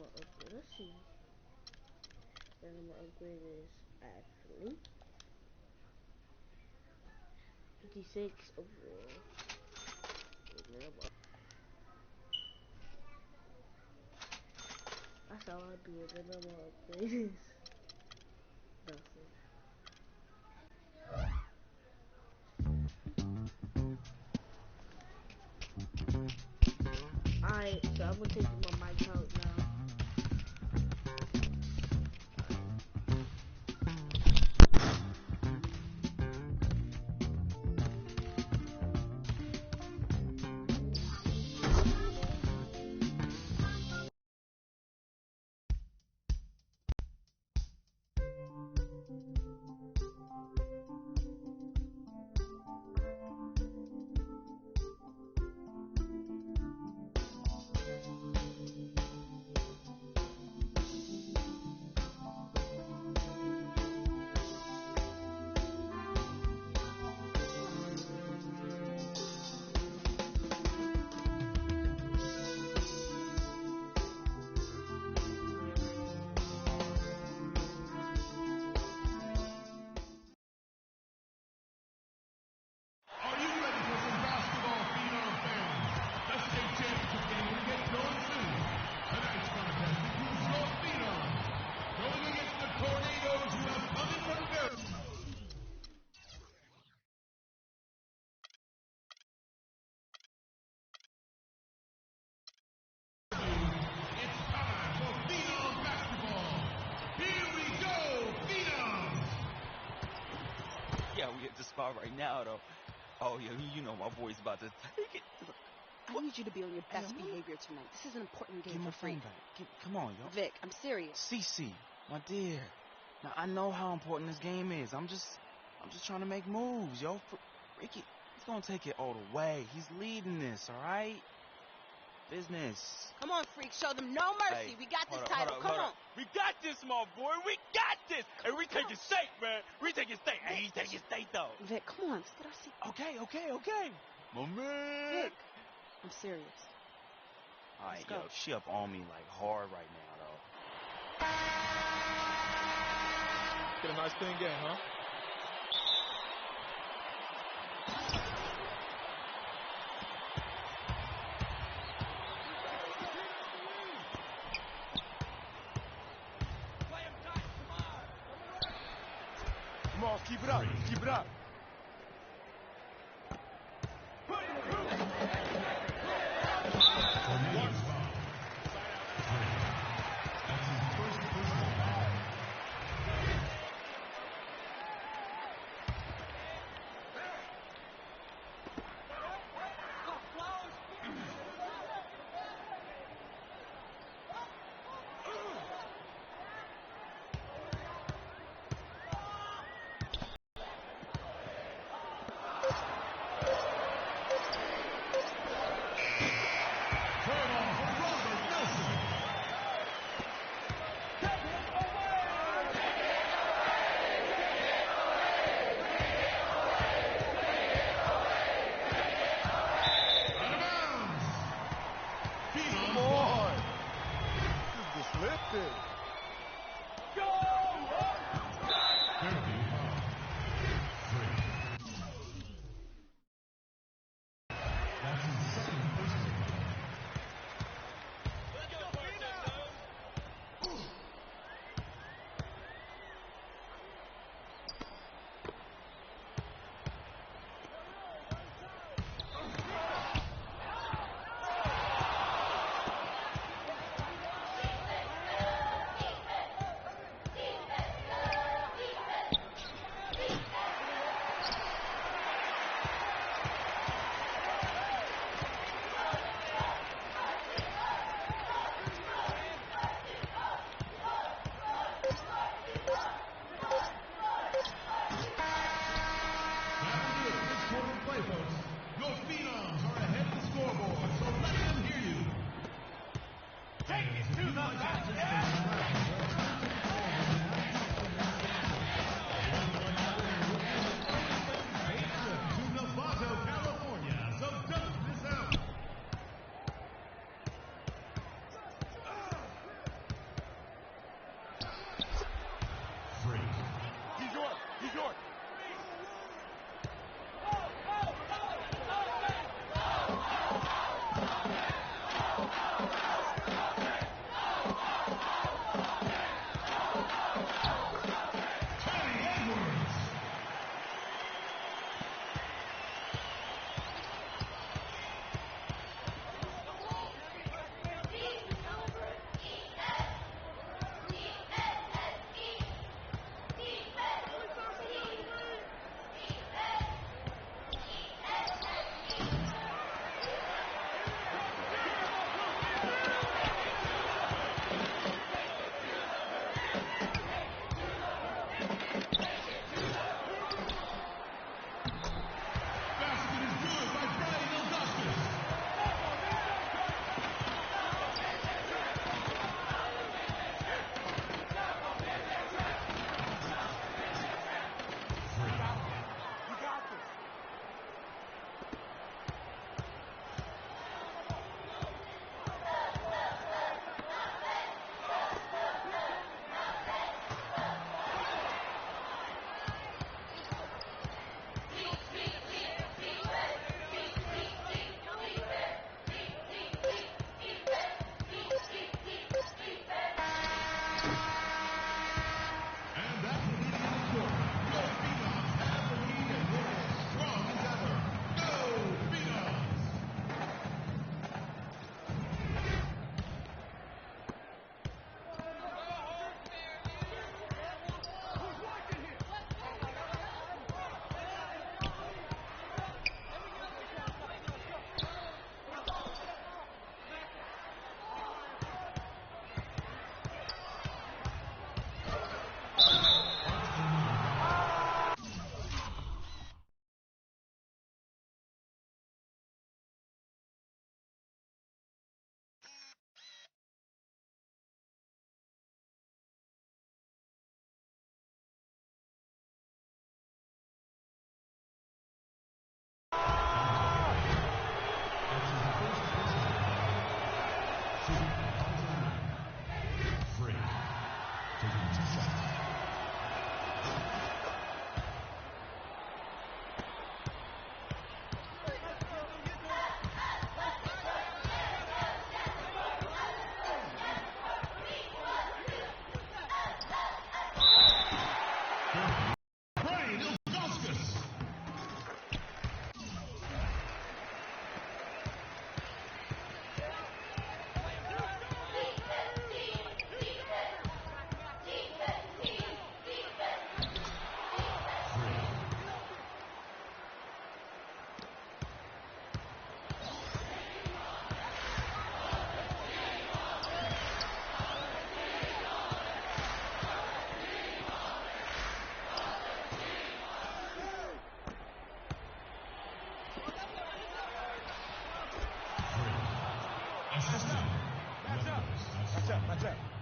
gonna upgrade. Let's see. Then I'm gonna upgrade this actually. 56 overall. That's how I do it. Then I'm gonna upgrade this. Nothing. Alright, so I'm gonna take my mic out now. Are you ready for some basketball, Phenom fans? The state championship game will get going soon. Tonight's contest includes your Phenoms going against the Tornadoes who have come in from Maryland. It's time for Phenom basketball. Here we go, Phenoms! Yeah, we at the spot right now, though. Oh, yeah, you know my boy's about to take it. I need you to be on your best behavior tonight. This is an important game Give my for free. phone back. Come on, yo. Vic, I'm serious. Cece, my dear. Now, I know how important this game is. I'm just trying to make moves, yo. Ricky, he's gonna take it all the way. He's leading this, all right? Business. Come on, freak. Show them no mercy. Hey, We got this hold title. Come on. We got this, my boy. We got this. And we take it state, man. We take it state. Hey, he take it state, though. Vic, come on. Split our seat. Okay. My man. Vic, I'm serious. All right, Let's go. yo, she up on me like hard right now, though. Get a nice clean game, huh? Come on, keep it up. Keep it up. Come on. This is lifted. Your Phenoms are ahead of the scoreboard, so let them hear you. Take it to the basket. To Novato, California, so don't miss out. step.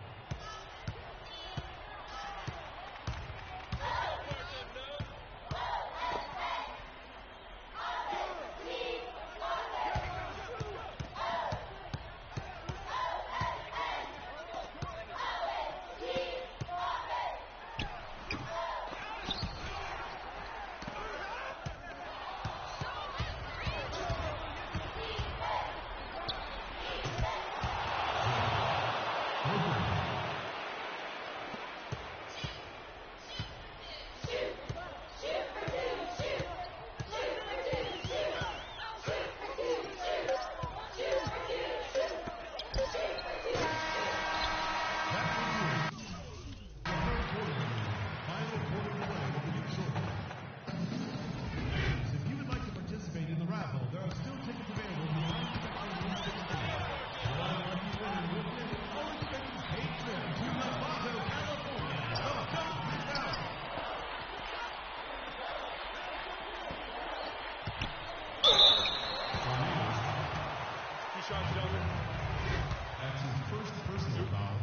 That's his first personal foul.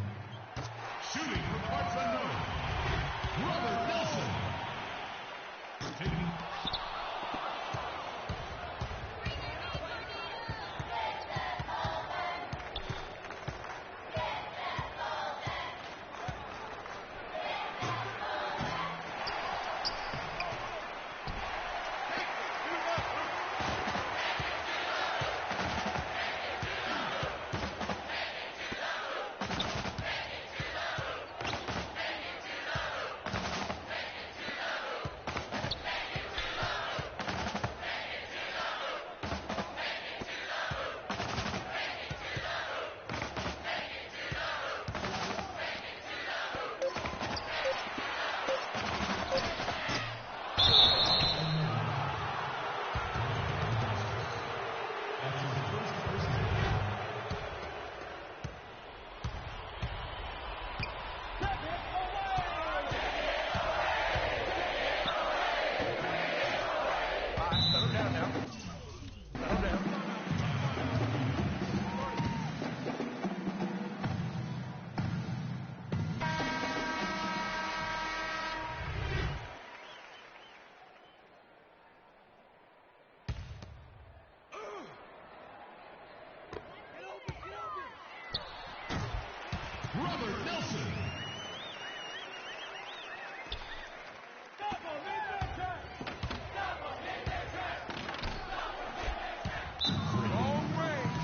Shooting from parts unknown, Robert Nelson. Taking Settle down now. Settle down. Robert Nelson. Long range.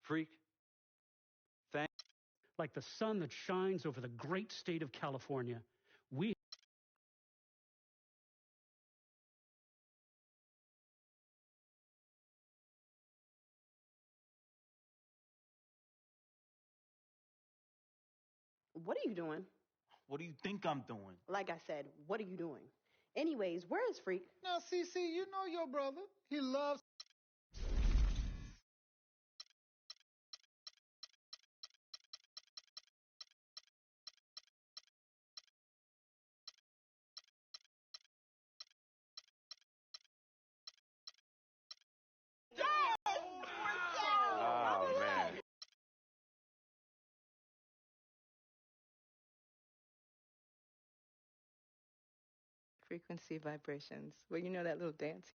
Freak. Like the sun that shines over the great state of California, we What are you doing? What do you think I'm doing? Like I said, what are you doing? Anyways, where is Freak? Now, CC, you know your brother. He loves frequency vibrations. Well, you know that little dance.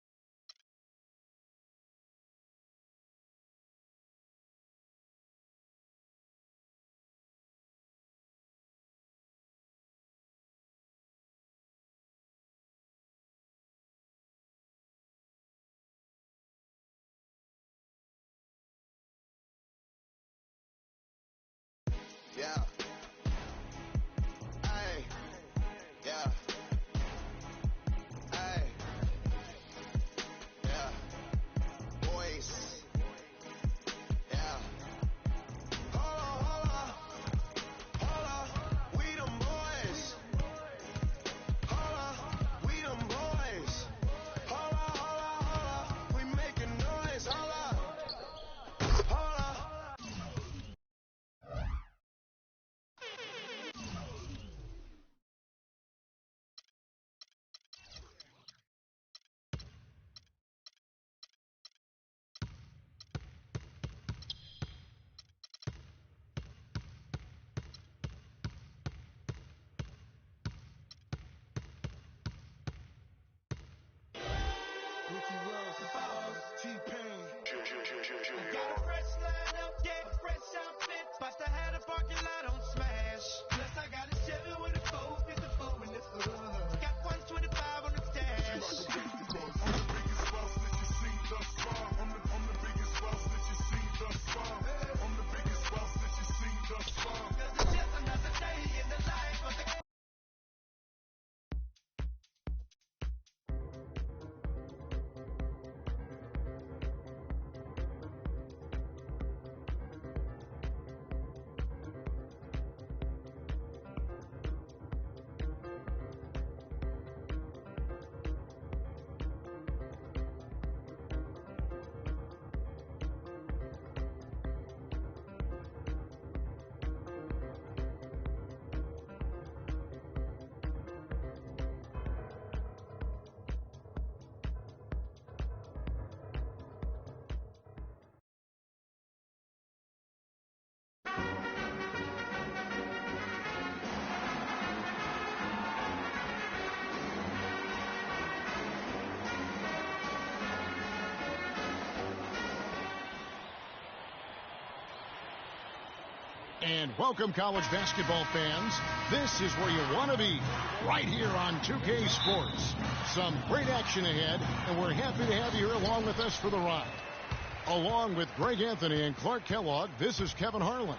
Yeah. Hey. Yeah. Hey. Yeah. Boys. Yeah. Hold on. We them boys. Hold on. We them boys. Hold on. We making noise. Hold on. T-Pain. Got a fresh lineup, yeah, fresh outfit. Bust I had a parking lot on Smash. Plus I got a Chevy with a 454 in the hood. Got 125 on the dash. I'm the biggest boss that you seen thus far. I'm the biggest boss that you seen thus far. I'm the biggest boss that you seen thus far. 'Cause it's just another day in the life of the And welcome, college basketball fans. This is where you want to be, right here on 2K Sports. Some great action ahead, and we're happy to have you here along with us for the ride. Along with Greg Anthony and Clark Kellogg, this is Kevin Harlan.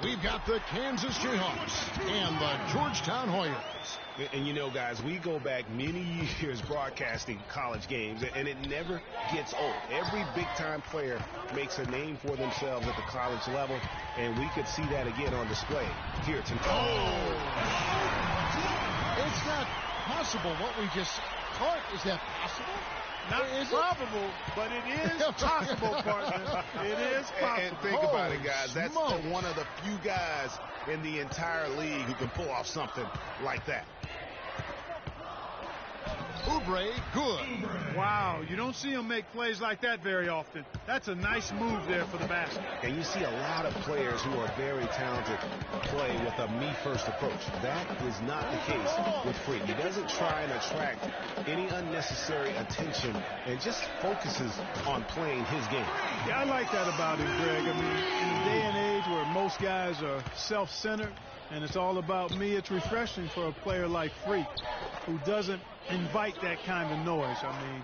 We've got the Kansas Jayhawks and the Georgetown Hoyas. And you know, guys, we go back many years broadcasting college games, and it never gets old. Every big-time player makes a name for themselves at the college level, and we could see that again on display here tonight. It's not possible what we just caught. Is that possible? Not probable, but it is possible, partner. It is possible. And think about it, guys. That's one of the few guys in the entire league who can pull off something like that. Oubre, good. Wow, you don't see him make plays like that very often. That's a nice move there for the basket. And you see a lot of players who are very talented play with a me-first approach. That is not the case with Freak. He doesn't try and attract any unnecessary attention and just focuses on playing his game. Yeah, I like that about him, Greg. I mean, in a day and age where most guys are self-centered and it's all about me, it's refreshing for a player like Freak who doesn't invite that kind of noise. I mean,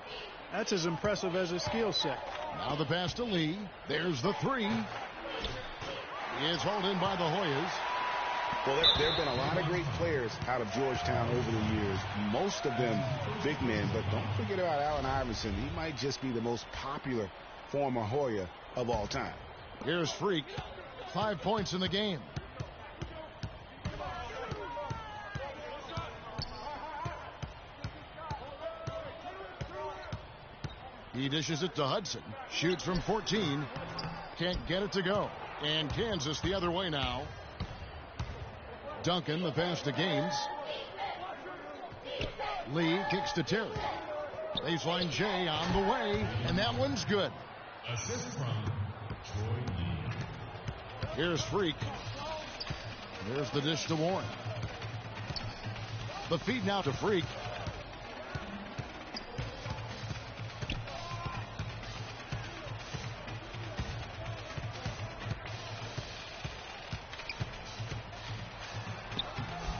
that's as impressive as his skill set. Now the pass to Lee. There's the three. It's hauled in by the Hoyas. Well, there have been a lot of great players out of Georgetown over the years, most of them big men, but don't forget about Allen Iverson. He might just be the most popular former Hoya of all time. Here's Freak. 5 points in the game. He dishes it to Hudson. Shoots from 14. Can't get it to go. And Kansas the other way now. Duncan, the pass to Gaines. Lee kicks to Terry. Baseline J on the way. And that one's good. Assist from Troy Lee. Here's Freak. There's the dish to Warren. The feed now to Freak.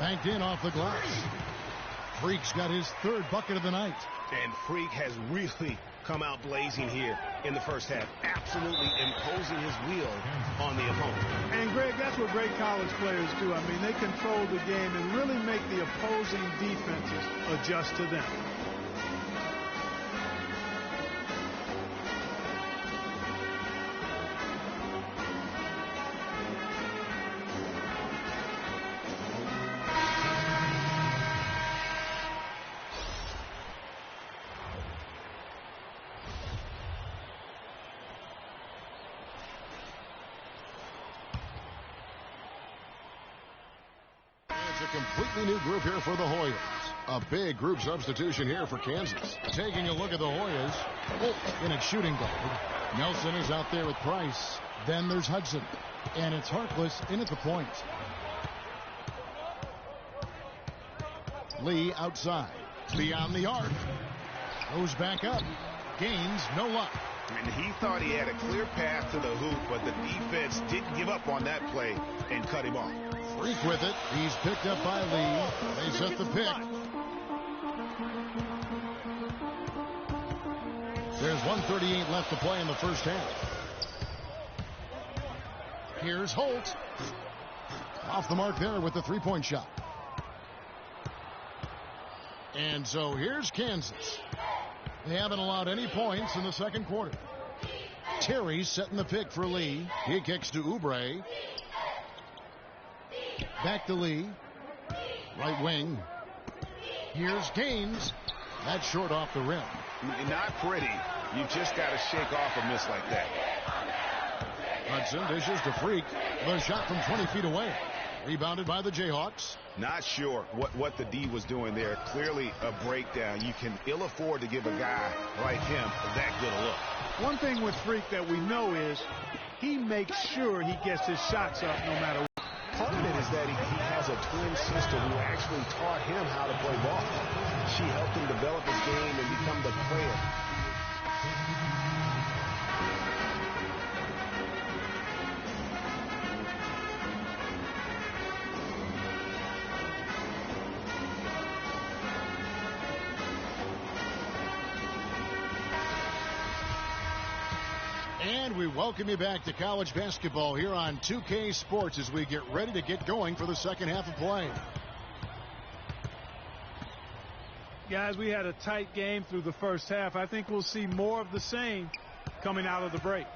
Banked in off the glass. Freak's got his third bucket of the night. And Freak has really come out blazing here in the first half, absolutely imposing his will on the opponent. And, Greg, that's what great college players do. I mean, they control the game and really make the opposing defenses adjust to them. Completely new group here for the Hoyas. A big group substitution here for Kansas. Taking a look at the Hoyas. Holt in at shooting guard. Nelson is out there with Price. Then there's Hudson. And it's Harkless in at the point. Lee outside. Beyond the arc. Goes back up. Gains no luck. And he thought he had a clear path to the hoop, but the defense didn't give up on that play and cut him off. Freak with it. He's picked up by Lee. They set the pick. There's 1:38 left to play in the first half. Here's Holt. Off the mark there with the three-point shot. And so here's Kansas. They haven't allowed any points in the second quarter. Terry's setting the pick for Lee. He kicks to Oubre. Back to Lee. Right wing. Here's Gaines. That's short off the rim. Not pretty. You just got to shake off a miss like that. Hudson dishes to Freak. The shot from 20 feet away. Rebounded by the Jayhawks. Not sure what the D was doing there. Clearly a breakdown. You can ill afford to give a guy like him that good a look. One thing with Freak that we know is he makes sure he gets his shots up no matter what. Part of it is that he has a twin sister who actually taught him how to play ball. She helped him develop his game and become the player. And we welcome you back to college basketball here on 2K Sports as we get ready to get going for the second half of play. Guys, we had a tight game through the first half. I think we'll see more of the same coming out of the break.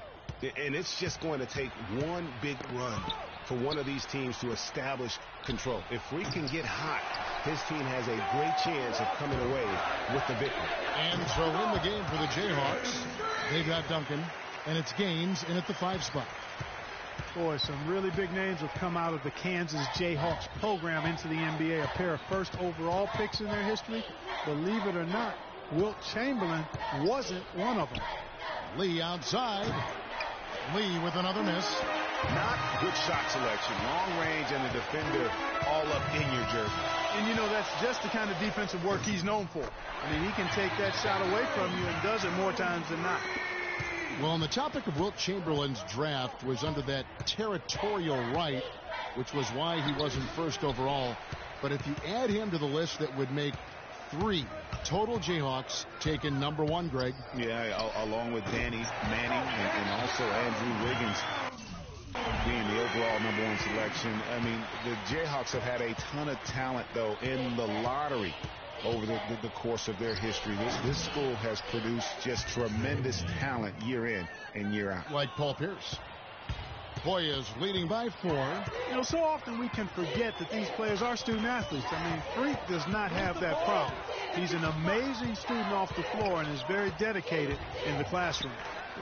And it's just going to take one big run for one of these teams to establish control. If Freak can get hot, his team has a great chance of coming away with the victory. And so in the game for the Jayhawks, they got Duncan. And it's Gaines in at the 5 spot. Boy, some really big names have come out of the Kansas Jayhawks program into the NBA. A pair of first overall picks in their history. Believe it or not, Wilt Chamberlain wasn't one of them. Lee outside. Lee with another miss. Not good shot selection. Long range and the defender all up in your jersey. And, you know, that's just the kind of defensive work he's known for. I mean, he can take that shot away from you and does it more times than not. Well, on the topic of Wilt Chamberlain's draft was under that territorial right, which was why he wasn't first overall. But if you add him to the list, that would make 3 total Jayhawks taken number 1, Greg. Yeah, along with Danny Manning and also Andrew Wiggins being the overall number 1 selection. I mean, the Jayhawks have had a ton of talent, though, in the lottery over the course of their history. This school has produced just tremendous talent year in and year out. Like Paul Pierce. Hoyas leading by 4. You know, so often we can forget that these players are student athletes. I mean, Freak does not have that problem. He's an amazing student off the floor and is very dedicated in the classroom.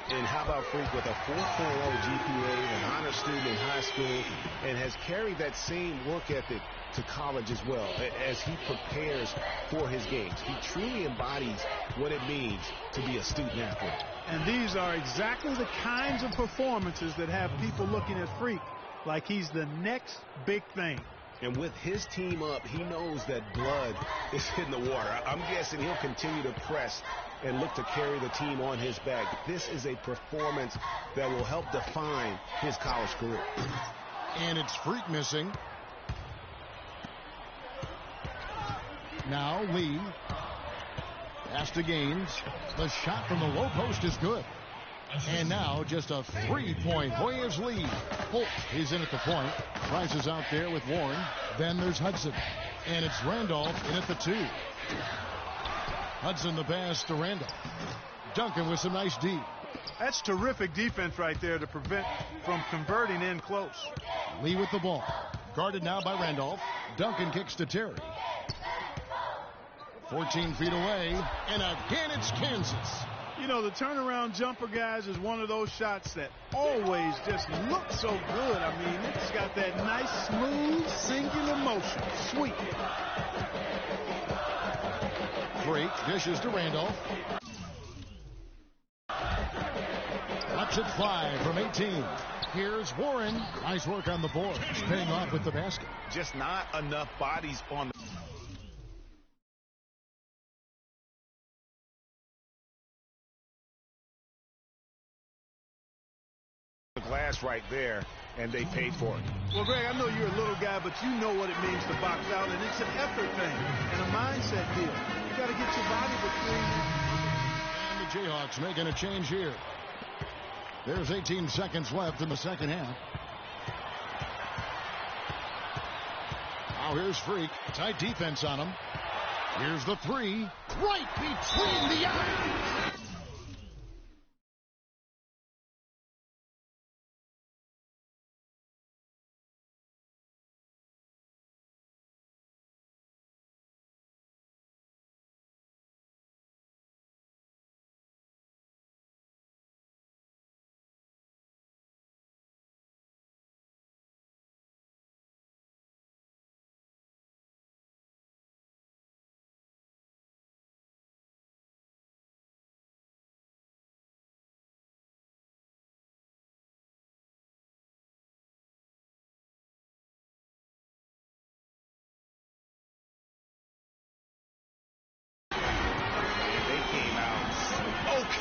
And how about Freak with a 4.0 GPA, an honor student in high school, and has carried that same work ethic to college as well as he prepares for his games. He truly embodies what it means to be a student athlete. And these are exactly the kinds of performances that have people looking at Freak like he's the next big thing. And with his team up, he knows that blood is in the water. I'm guessing he'll continue to press and look to carry the team on his back. This is a performance that will help define his college career. And it's Freak missing. Now Lee. Pass to Gaines. The shot from the low post is good. And now just a 3-point Hoyas lead. Holt is in at the point. Rises out there with Warren. Then there's Hudson. And it's Randolph in at the 2. Hudson the pass to Randolph. Duncan with some nice D. That's terrific defense right there to prevent from converting in close. Lee with the ball. Guarded now by Randolph. Duncan kicks to Terry. 14 feet away. And again it's Kansas. You know, the turnaround jumper, guys, is one of those shots that always just look so good. I mean, it's got that nice, smooth, singular motion. Sweet. Drake dishes to Randolph. Lets it fly from 18. Here's Warren. Nice work on the board. He's paying off with the basket. Just not enough bodies on the glass right there, and they paid for it. Well, Greg, I know you're a little guy, but you know what it means to box out, and it's an effort thing and a mindset deal. You got to get your body between you. And the Jayhawks making a change here. There's 18 seconds left in the second half. Now here's Freak. Tight defense on him. Here's the 3. Right between the eyes.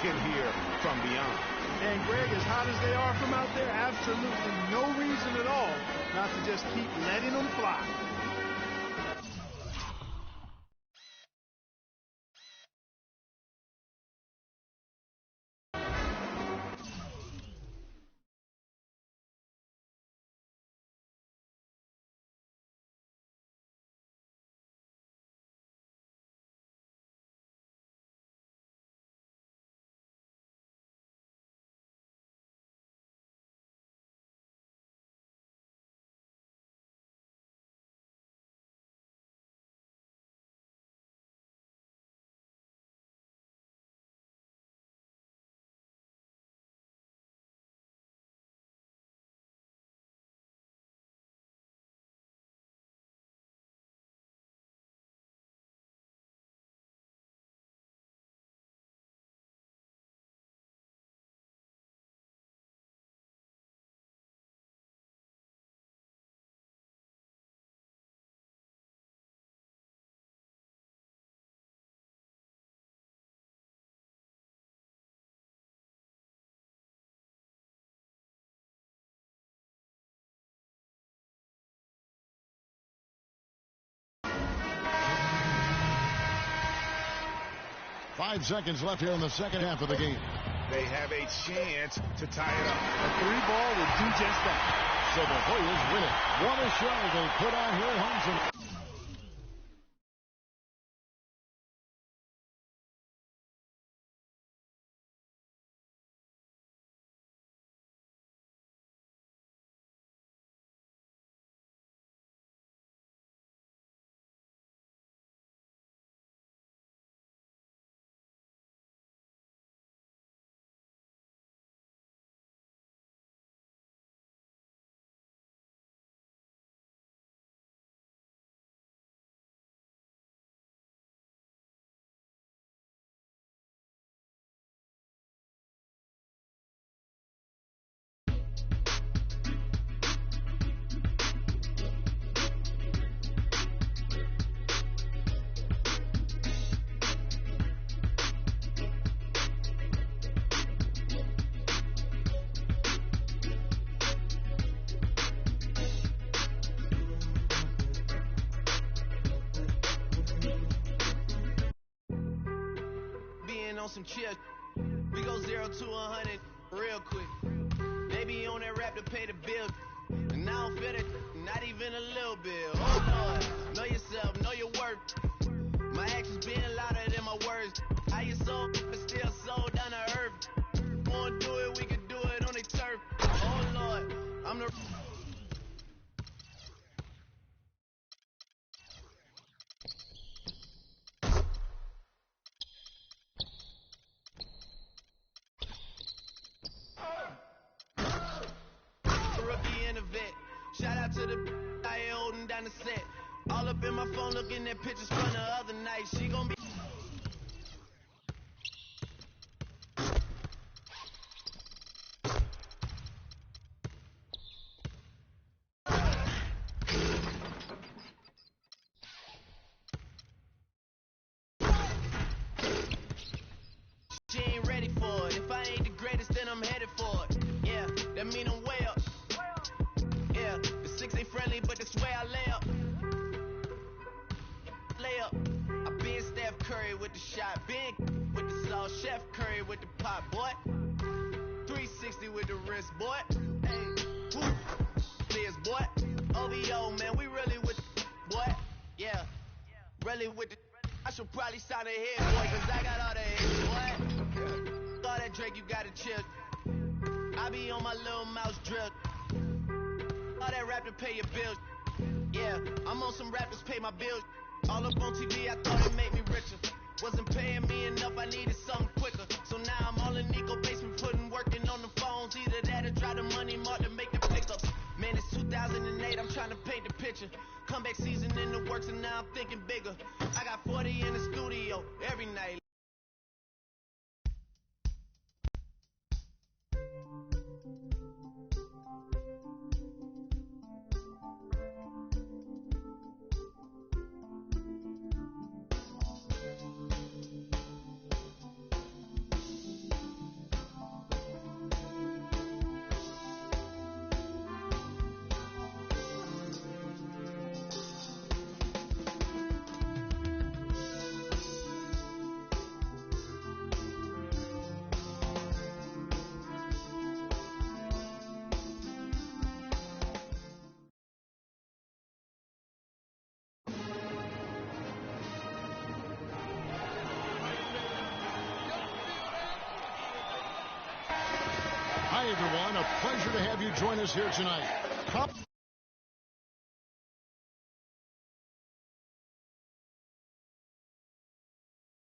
Here from beyond. And Greg, as hot as they are from out there, absolutely no reason at all not to just keep letting them fly. Five seconds left here in the second half of the game. They have a chance to tie it up. A 3-ball will do just that. So the Hoyas win it. What a show they put on here, Hudson. on some chill. We go 0 to 100 real quick. They be on that rap to pay the bill. And I don't feel it, not even a little bit. Oh Lord, know yourself, know your worth. My actions being louder than my words. How you sold, but still sold down to earth. Wanna do it, we can do it on the turf. Oh Lord, I'm the... rookie and a vet. Shout out to the I ain't holding down the set. All up in my phone looking at pictures from the other night. She gon' be... She ain't ready for it. If I ain't the greatest, then I'm headed for it. Yeah, that mean I'm way up. Yeah, the 6 ain't friendly, but that's where I lay up. Lay up. I been Steph Curry with the shot, been with the sauce, Chef Curry with the pot, boy. 360 with the wrist, boy. Hey, woo, this boy. OVO, man, we really with the boy. Yeah, really with the. I should probably sign a hit, boy, cause I got all the hits, boy. All that Drake, you gotta chill. I be on my little mouse drill. All that rap to pay your bills. Yeah, I'm on some rappers pay my bills. All up on TV, I thought it made me richer. Wasn't paying me enough, I needed something quicker. So now I'm all in Nico basement, working on the phones. Either that or try the money mark to make the pickups. Man, it's 2008, I'm trying to paint the picture. Comeback season in the works and now I'm thinking bigger. I got 40 in the studio every night. Hi, everyone. A pleasure to have you join us here tonight.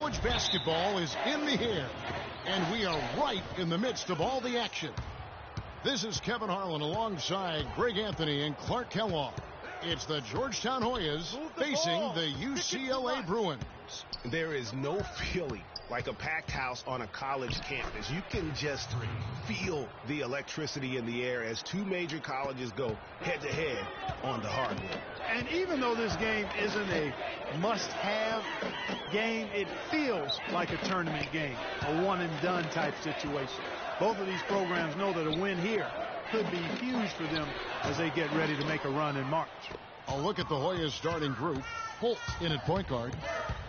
College basketball is in the air, and we are right in the midst of all the action. This is Kevin Harlan alongside Greg Anthony and Clark Kellogg. It's the Georgetown Hoyas facing the UCLA Bruins. There is no feeling like a packed house on a college campus. You can just feel the electricity in the air as two major colleges go head-to-head on the hardwood. And even though this game isn't a must-have game, it feels like a tournament game, a one-and-done type situation. Both of these programs know that a win here could be huge for them as they get ready to make a run in March. A look at the Hoyas starting group. Holt in at point guard.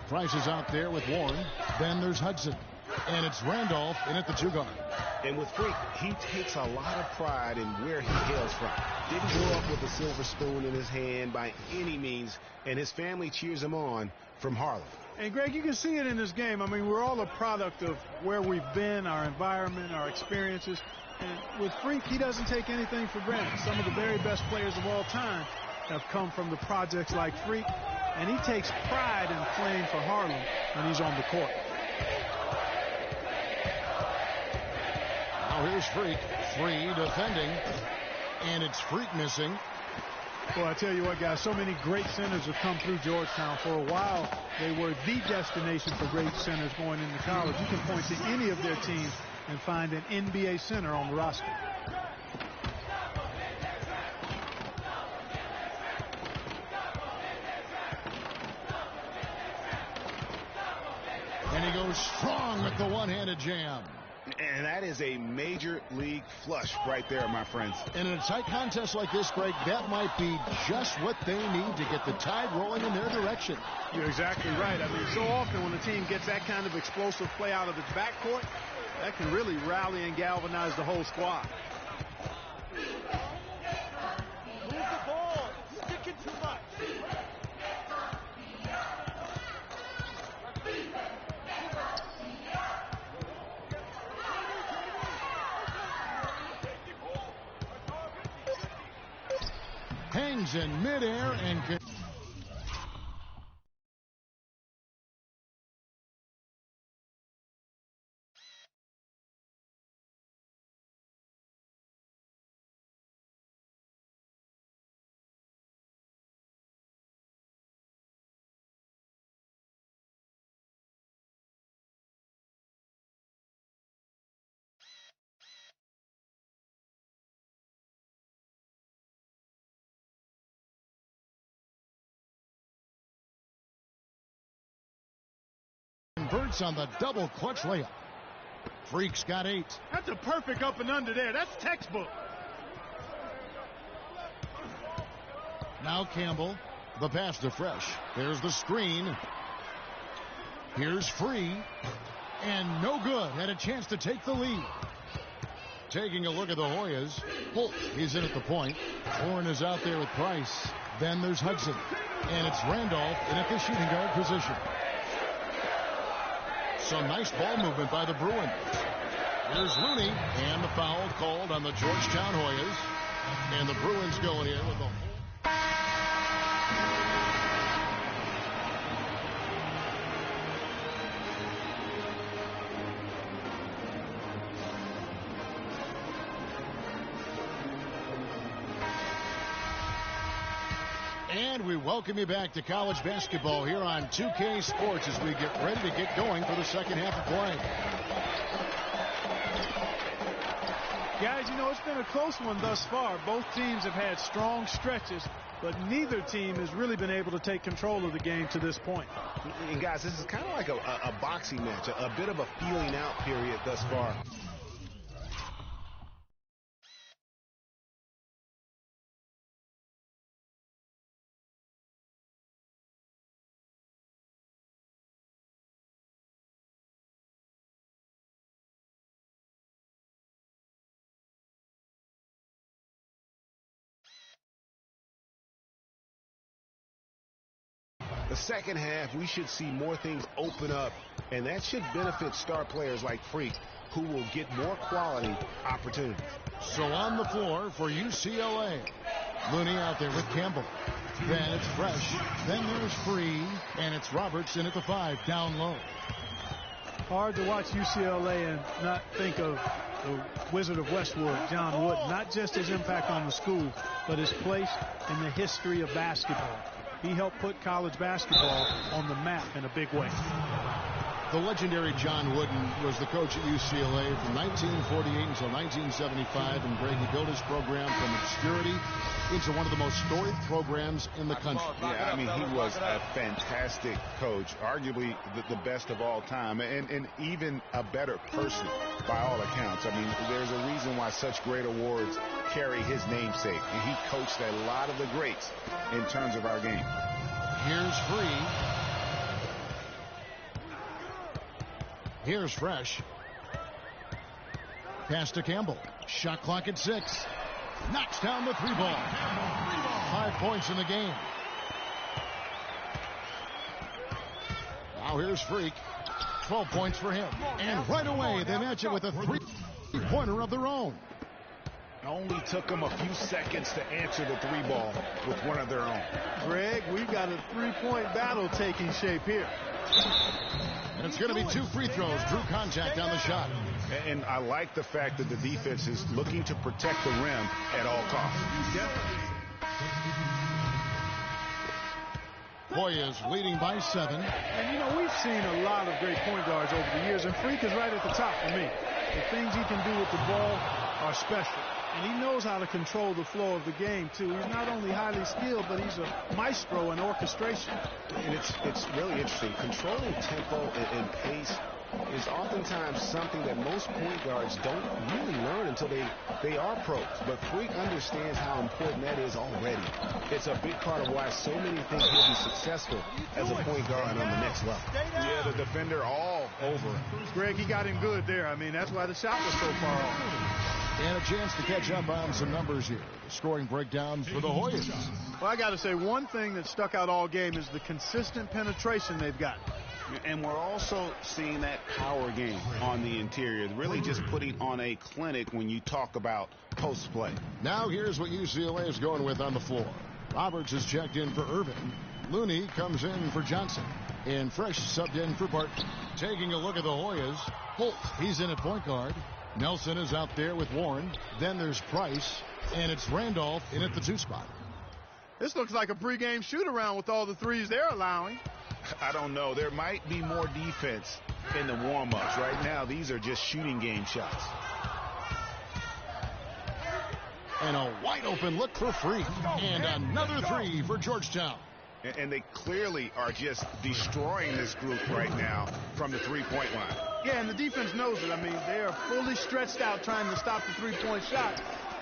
Price is out there with Warren. Then there's Hudson. And it's Randolph in at the two guard. And with Freak, he takes a lot of pride in where he hails from. Didn't grow up with a silver spoon in his hand by any means, and his family cheers him on from Harlem. And, Greg, you can see it in this game. I mean, we're all a product of where we've been, our environment, our experiences. And with Freak, he doesn't take anything for granted. Some of the very best players of all time have come from the projects like Freak, and he takes pride in playing for Harlem when he's on the court. Now here's Freak, free defending, and it's Freak missing. Well, I tell you what, guys, so many great centers have come through Georgetown. For a while, they were the destination for great centers going into college. You can point to any of their teams and find an NBA center on the roster. And he goes strong with the one-handed jam. And that is a major league flush right there, my friends. And in a tight contest like this, Greg, that might be just what they need to get the tide rolling in their direction. You're exactly right. I mean, so often when a team gets that kind of explosive play out of its backcourt, that can really rally and galvanize the whole squad. Move the ball. Sticking too much. Hangs in midair and converts on the double clutch layup. Freak's got 8. That's a perfect up and under there. That's textbook. Now Campbell, the pass to Fresh. There's the screen. Here's Free. And no good. Had a chance to take the lead. Taking a look at the Hoyas. Holt, he's in at the point. Warren is out there with Price. Then there's Hudson. And it's Randolph in at the shooting guard position. Some nice ball movement by the Bruins. Here's Looney, and the foul called on the Georgetown Hoyas. And the Bruins go in here with the... And we welcome you back to college basketball here on 2K Sports as we get ready to get going for the second half of play. Guys, you know, it's been a close one thus far. Both teams have had strong stretches, but neither team has really been able to take control of the game to this point. And guys, this is kind of like a boxing match, a bit of a feeling out period thus far. The second half, we should see more things open up, and that should benefit star players like Freak, who will get more quality opportunities. So on the floor for UCLA, Looney out there with Campbell. Then it's Fresh. Then there's Free, and it's Robertson at the 5, down low. Hard to watch UCLA and not think of the Wizard of Westwood, John Wooden, not just his impact on the school, but his place in the history of basketball. He helped put college basketball on the map in a big way. The legendary John Wooden was the coach at UCLA from 1948 until 1975, and Greg, he built his program from obscurity into one of the most storied programs in the country. Yeah, I mean, he was a fantastic coach, arguably the best of all time, and even a better person by all accounts. I mean, there's a reason why such great awards carry his namesake, and he coached a lot of the greats in terms of our game. Here's Free. Here's Fresh. Pass to Campbell. Shot clock at 6. Knocks down the 3 ball. 5 points in the game. Now here's Freak. 12 points for him. And right away they match it with a 3-pointer of their own. It only took them a few seconds to answer the 3 ball with one of their own. Greg, we've got a 3-point battle taking shape here. And it's going to be 2 free throws. Drew contact on the shot. And I like the fact that the defense is looking to protect the rim at all costs. Yep. Hoyas leading by 7. And, you know, we've seen a lot of great point guards over the years, and Freak is right at the top for me. The things he can do with the ball are special. And he knows how to control the flow of the game, too. He's not only highly skilled, but he's a maestro in orchestration. And it's really interesting. Controlling tempo and pace is oftentimes something that most point guards don't really learn until they are pros. But Freak understands how important that is already. It's a big part of why so many think he'll be successful as a point guard on the next level. Yeah, the defender all over him. Greg, he got him good there. I mean, that's why the shot was so far off. And a chance to catch up on some numbers here. The scoring breakdown for the Hoyas. Well, I got to say, one thing that stuck out all game is the consistent penetration they've got. And we're also seeing that power game on the interior, really just putting on a clinic when you talk about post play. Now here's what UCLA is going with on the floor. Roberts is checked in for Irvin. Looney comes in for Johnson. And Fresh subbed in for Barton. Taking a look at the Hoyas, Holt, he's in at point guard. Nelson is out there with Warren. Then there's Price. And it's Randolph in at the 2 spot. This looks like a pregame shoot-around with all the threes they're allowing. I don't know. There might be more defense in the warm-ups. Right now, these are just shooting game shots. And a wide-open look for Freak. And another 3 for Georgetown. And they clearly are just destroying this group right now from the three-point line. Yeah, and the defense knows it. I mean, they are fully stretched out trying to stop the three-point shot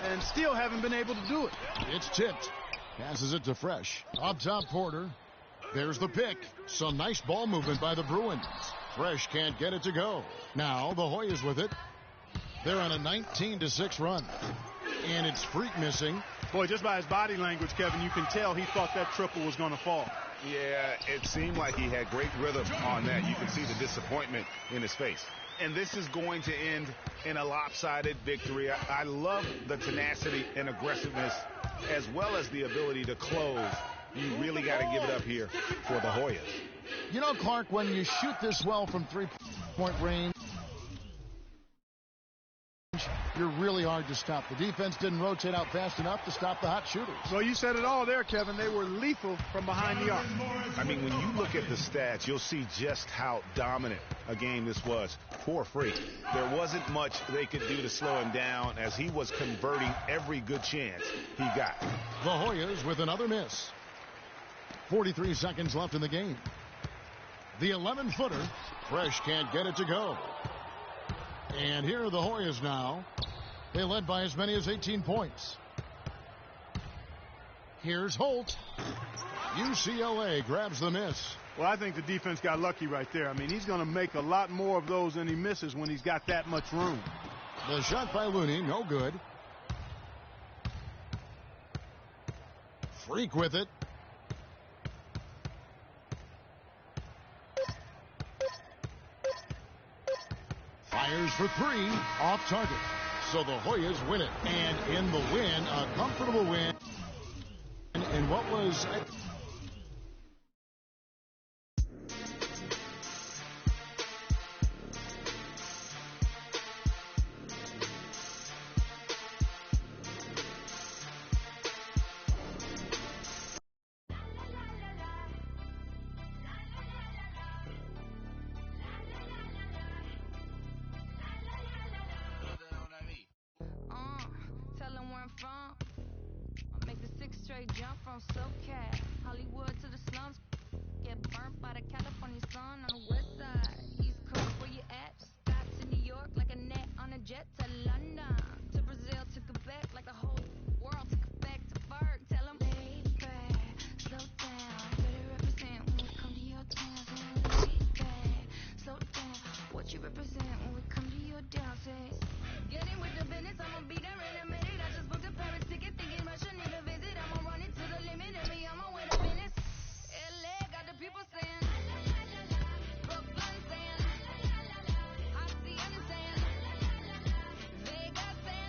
and still haven't been able to do it. It's tipped. Passes it to Fresh. Up top, Porter. There's the pick. Some nice ball movement by the Bruins. Fresh can't get it to go. Now the Hoyas with it. They're on a 19-6 run. And it's Freak missing. Boy, just by his body language, Kevin, you can tell he thought that triple was going to fall. Yeah, it seemed like he had great rhythm on that. You can see the disappointment in his face. And this is going to end in a lopsided victory. I love the tenacity and aggressiveness as well as the ability to close. You really got to give it up here for the Hoyas. You know, Clark, when you shoot this well from three-point range, you're really hard to stop. The defense didn't rotate out fast enough to stop the hot shooters. Well, you said it all there, Kevin. They were lethal from behind the arc. I mean, when you look at the stats, you'll see just how dominant a game this was for Freak. There wasn't much they could do to slow him down as he was converting every good chance he got. The Hoyas with another miss. 43 seconds left in the game. The 11-footer. Fresh can't get it to go. And here are the Hoyas now. They led by as many as 18 points. Here's Holt. UCLA grabs the miss. Well, I think the defense got lucky right there. I mean, he's going to make a lot more of those than he misses when he's got that much room. The shot by Looney, no good. Freak with it. Fires for 3, off target. So the Hoyas win it. And in the win, a comfortable win. And what was... Jump from SoCal, Hollywood to the slums. Get burnt by the California sun on the west side. East Coast, where you at? Stop to New York like a net on a jet to London. To Brazil, to Quebec, like the whole world to Quebec to Ferg. Tell them, lay back, slow down. Better represent when we come to your town. Lay back, slow down. What you represent when we come to your town? Say, get in with the business, I'ma be there in a minute. I just booked a Paris ticket, thinking Russia need a visit. I'ma run it to the limit, and me, I'ma win a minute. LA got the people saying, Brooklyn saying, Hacienda saying, Vegas saying.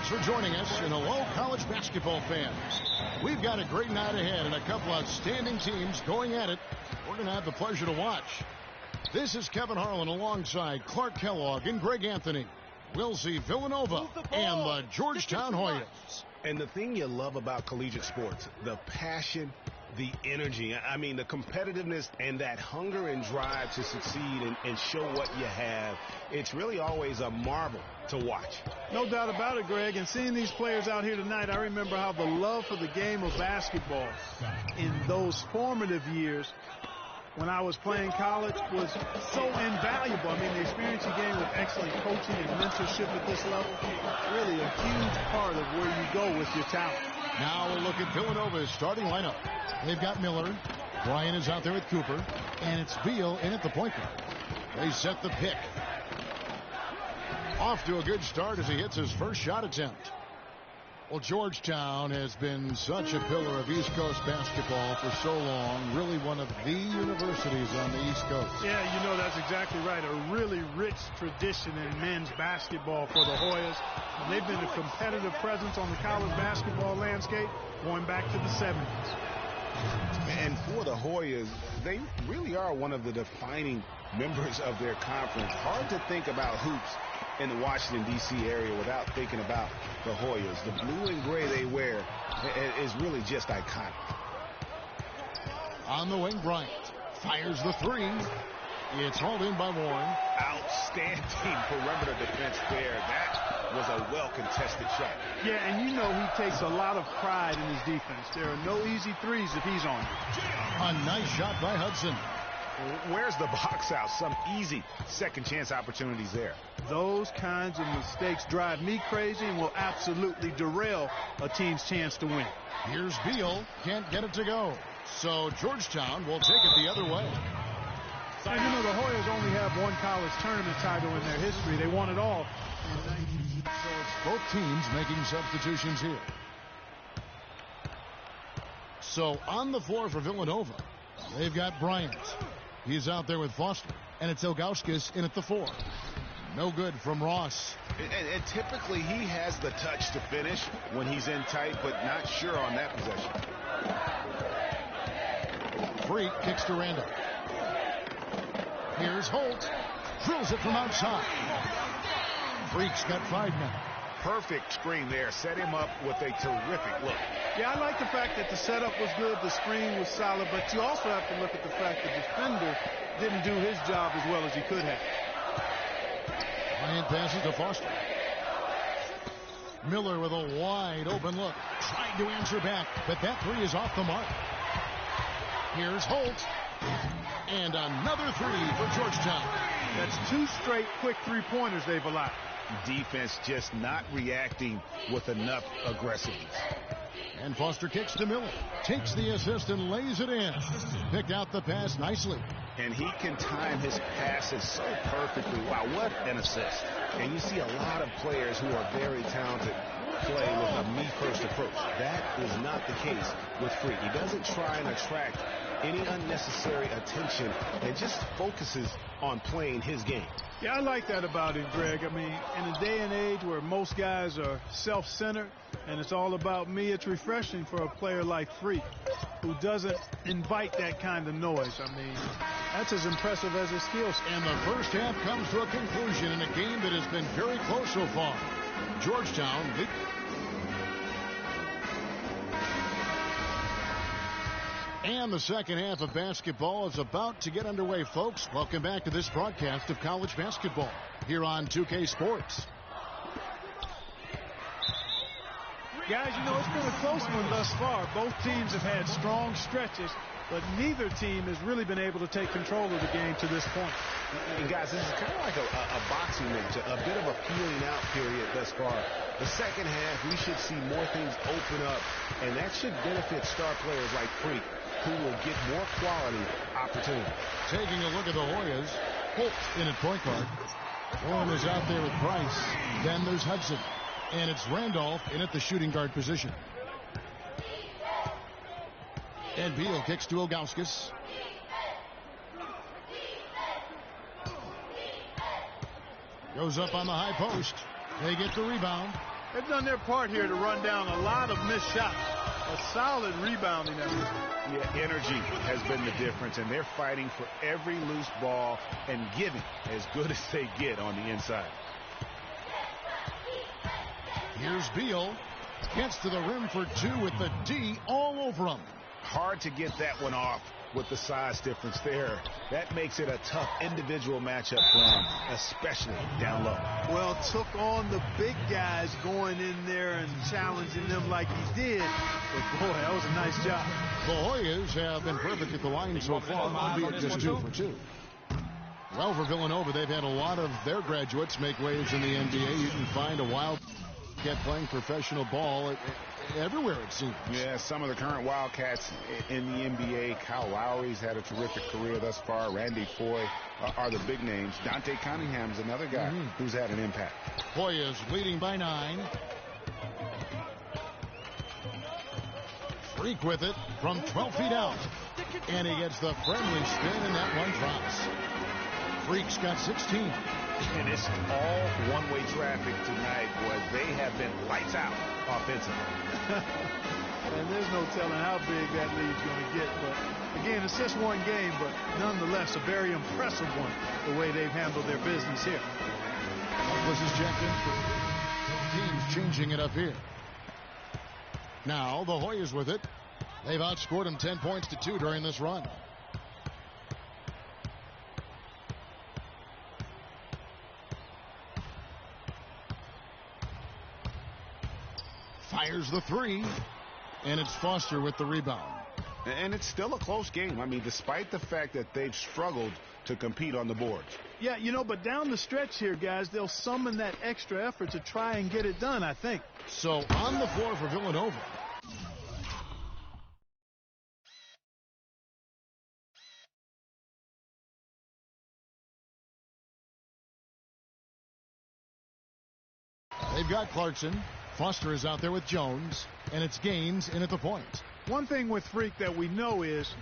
Thanks for joining us, and hello, college basketball fans. We've got a great night ahead and a couple outstanding teams going at it. We're going to have the pleasure to watch. This is Kevin Harlan alongside Clark Kellogg and Greg Anthony. We'll see Villanova and the Georgetown Hoyas. And the thing you love about collegiate sports, the passion, the energy, I mean, the competitiveness and that hunger and drive to succeed and show what you have, it's really always a marvel to watch. No doubt about it, Greg. And seeing these players out here tonight, I remember how the love for the game of basketball in those formative years when I was playing college was so invaluable. I mean, the experience you gain with excellent coaching and mentorship at this level, really a huge part of where you go with your talent. Now we'll look at Villanova's starting lineup. They've got Miller. Bryan is out there with Cooper. And it's Beal in at the point guard. They set the pick. Off to a good start as he hits his first shot attempt. Well, Georgetown has been such a pillar of East Coast basketball for so long. Really one of the universities on the East Coast. Yeah, you know, that's exactly right. A really rich tradition in men's basketball for the Hoyas. And they've been a competitive presence on the college basketball landscape going back to the 70s. And for the Hoyas, they really are one of the defining members of their conference. Hard to think about hoops in the Washington, D.C. area without thinking about the Hoyas. The blue and gray they wear is really just iconic. On the wing, Bryant fires the three. It's hauled in by Warren. Outstanding perimeter defense there. That was a well-contested shot. Yeah, and you know he takes a lot of pride in his defense. There are no easy threes if he's on you. A nice shot by Hudson. Where's the box out? Some easy second chance opportunities there. Those kinds of mistakes drive me crazy and will absolutely derail a team's chance to win. Here's Beal. Can't get it to go. So Georgetown will take it the other way. And you know, the Hoyas only have one college tournament title in their history. They won it all. So it's both teams making substitutions here. So on the floor for Villanova, they've got Bryant. He's out there with Foster. And it's Ilgauskas in at the 4. No good from Ross. And typically he has the touch to finish when he's in tight, but not sure on that possession. Freak kicks to Randall. Here's Holt. Drills it from outside. Freak's got 5 now. Perfect screen there. Set him up with a terrific look. Yeah, I like the fact that the setup was good, the screen was solid, but you also have to look at the fact the defender didn't do his job as well as he could have. Bryant passes to Foster. Miller with a wide open look. Trying to answer back, but that 3 is off the mark. Here's Holt. And another 3 for Georgetown. That's 2 straight quick 3-pointers they've allowed. Defense just not reacting with enough aggressiveness. And Foster kicks to Miller. Takes the assist and lays it in. Picked out the pass nicely. And he can time his passes so perfectly. Wow, what an assist. And you see a lot of players who are very talented play with a me-first approach. That is not the case with Freak. He doesn't try and attract any unnecessary attention and just focuses on playing his game. Yeah, I like that about him, Greg. I mean, in a day and age where most guys are self-centered and it's all about me, it's refreshing for a player like Freak who doesn't invite that kind of noise. I mean, that's as impressive as his skills. And the first half comes to a conclusion in a game that has been very close so far. Georgetown leads. And the second half of basketball is about to get underway, folks. Welcome back to this broadcast of college basketball here on 2K Sports. Guys, you know, it's been a close one thus far. Both teams have had strong stretches, but neither team has really been able to take control of the game to this point. And guys, this is kind of like a boxing match, a bit of a feeling out period thus far. The second half, we should see more things open up, and that should benefit star players like Freak, who will get more quality opportunity. Taking a look at the Hoyas, Holt in at point guard. Warren is out there with Price. Then there's Hudson. And it's Randolph in at the shooting guard position. And Beal kicks to Ilgauskas. Goes up on the high post. They get the rebound. They've done their part here to run down a lot of missed shots. A solid rebounding effort. Yeah, energy has been the difference, and they're fighting for every loose ball and giving as good as they get on the inside. Here's Beal. Gets to the rim for two with the D all over him. Hard to get that one off with the size difference there. That makes it a tough individual matchup for him, especially down low. Well, took on the big guys going in there and challenging them like he did. But, boy, that was a nice job. The Hoyas have been perfect at the line so far, albeit just 2 for 2. Well, for Villanova, they've had a lot of their graduates make waves in the NBA. You can find a Wildcat playing professional ball everywhere, it seems. Yeah, some of the current Wildcats in the NBA. Kyle Lowry's had a terrific career thus far. Randy Foye are the big names. Dante Cunningham's another guy who's had an impact. Hoyas leading by 9. Freak with it from 12 feet out. And he gets the friendly spin, and that one drops. Freak's got 16. And it's all one-way traffic tonight, boy. They have been lights out offensively. And there's no telling how big that lead's going to get. But, again, it's just one game, but nonetheless a very impressive one, the way they've handled their business here. This is checked in for teams changing it up here. Now the Hoyas with it. They've outscored them 10 points to 2 during this run. Fires the 3, and it's Foster with the rebound. And it's still a close game. I mean, despite the fact that they've struggled to compete on the boards. Yeah, you know, but down the stretch here, guys, they'll summon that extra effort to try and get it done, I think. So on the floor for Villanova. They've got Clarkson. Foster is out there with Jones, and it's Gaines in at the point. One thing with Freak that we know is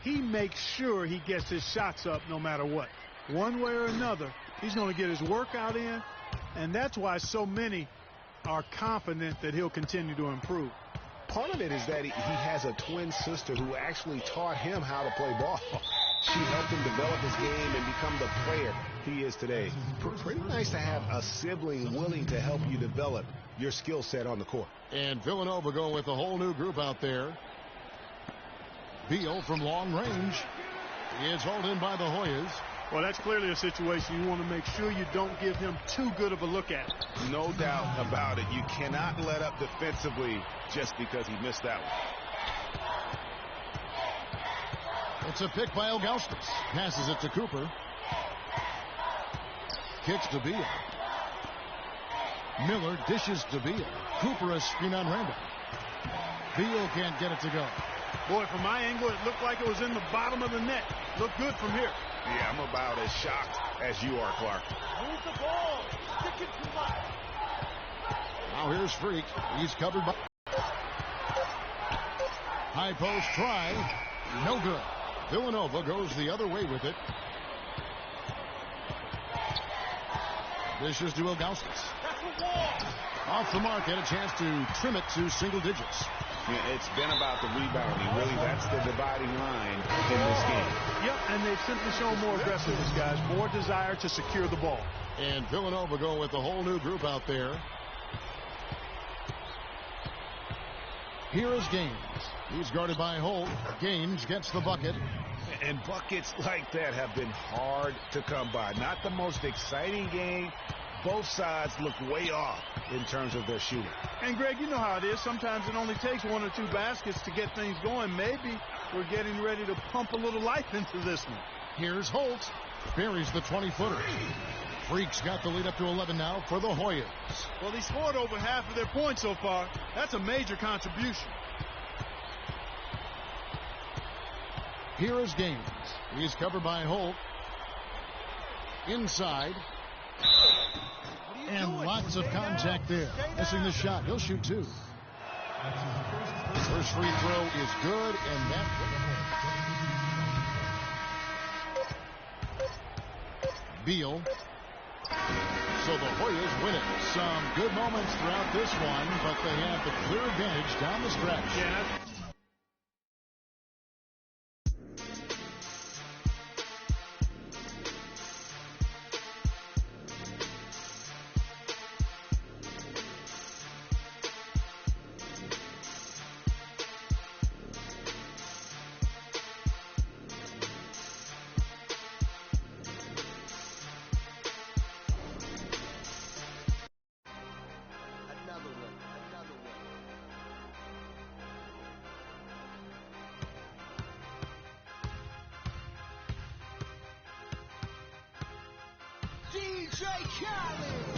he makes sure he gets his shots up no matter what. One way or another, he's going to get his workout in, and that's why so many are confident that he'll continue to improve. Part of it is that he has a twin sister who actually taught him how to play ball. She helped him develop his game and become the player he is today. Pretty nice to have a sibling willing to help you develop your skill set on the court. And Villanova going with a whole new group out there. Beal from long range is hauled in by the Hoyas. Well, that's clearly a situation you want to make sure you don't give him too good of a look at. No doubt about it. You cannot let up defensively just because he missed that one. It's a pick by Ilgauskas. Passes it to Cooper. Kicks to Beal. Miller dishes to Beal. Cooper a screen on Randall. Beal can't get it to go. Boy, from my angle, it looked like it was in the bottom of the net. Looked good from here. Yeah, I'm about as shocked as you are, Clark. Move the ball. Stick it too much. Now here's Freak. He's covered by... High post try. No good. Villanova goes the other way with it. Dishes to Ilgauskas. Off the mark, and a chance to trim it to single digits. Yeah, it's been about the rebounding. Really, that's the dividing line in this game. Yep, and they've simply shown more aggressiveness, guys. More desire to secure the ball. And Villanova going with a whole new group out there. Here is Gaines. He's guarded by Holt. Gaines gets the bucket. And buckets like that have been hard to come by. Not the most exciting game. Both sides look way off in terms of their shooting. And, Greg, you know how it is. Sometimes it only takes 1 or 2 baskets to get things going. Maybe we're getting ready to pump a little life into this one. Here's Holt. Buries the 20-footer. Freak's got the lead up to 11 now for the Hoyas. Well, he scored over half of their points so far. That's a major contribution. Here is Gaines. He's covered by Holt. Inside. And lots of contact there. Missing the shot. He'll shoot 2. First free throw is good, and that... Beal So the Hoyas win it. Some good moments throughout this one, but they have the clear advantage down the stretch. Yeah. DJ Khaled.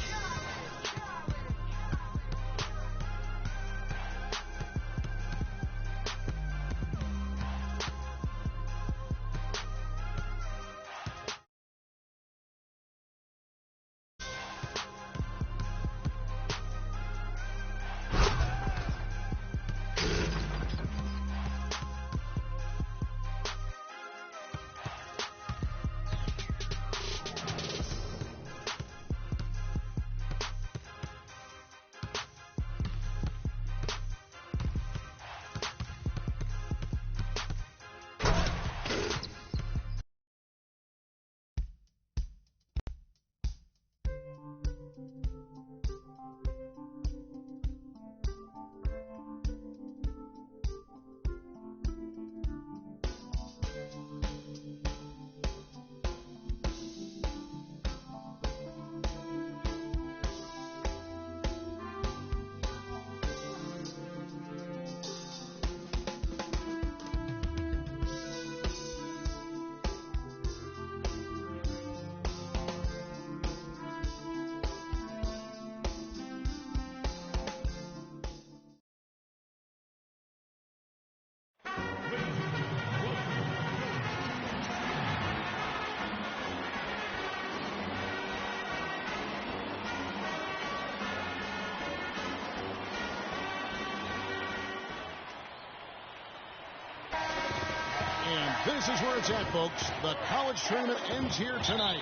And this is where it's at, folks. The college tournament ends here tonight.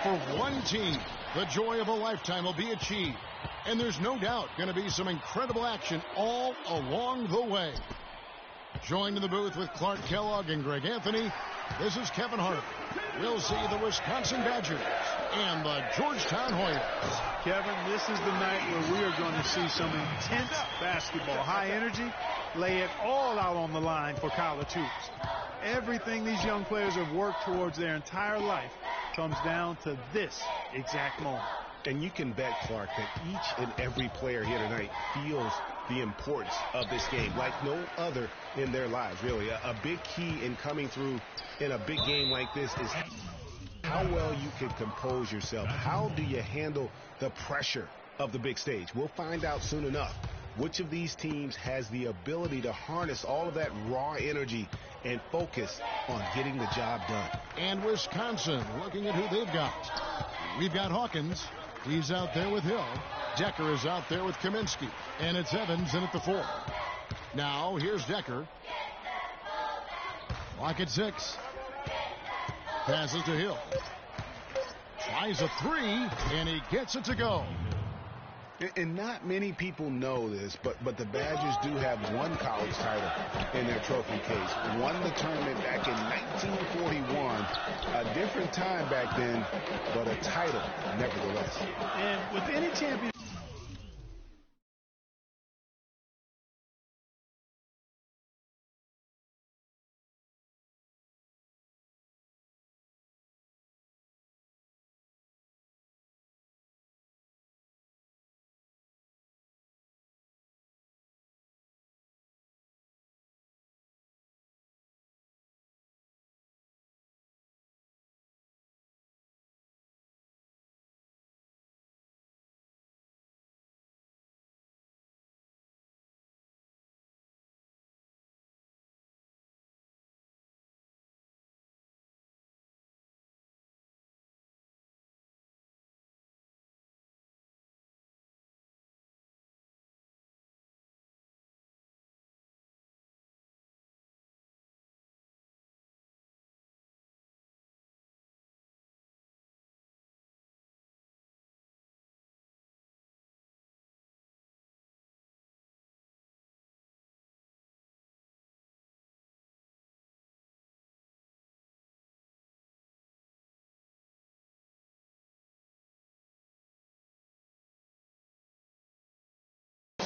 For one team, the joy of a lifetime will be achieved. And there's no doubt going to be some incredible action all along the way. Joined in the booth with Clark Kellogg and Greg Anthony, this is Kevin Hart. We'll see the Wisconsin Badgers and the Georgetown Hoyas. Kevin, this is the night where we are going to see some intense basketball. High energy, lay it all out on the line for college hoops. Everything these young players have worked towards their entire life comes down to this exact moment. And you can bet, Clark, that each and every player here tonight feels the importance of this game like no other in their lives, really. A big key in coming through in a big game like this is how well you can compose yourself. How do you handle the pressure of the big stage? We'll find out soon enough which of these teams has the ability to harness all of that raw energy and focus on getting the job done. And Wisconsin looking at who they've got. We've got Hawkins. He's out there with Hill. Decker is out there with Kaminsky. And it's Evans in at the 4. Now here's Decker. Clock at 6. Passes to Hill. Tries a 3, and he gets it to go. And not many people know this, but the Badgers do have one college title in their trophy case. Won the tournament back in 1941. A different time back then, but a title nevertheless. And with any champion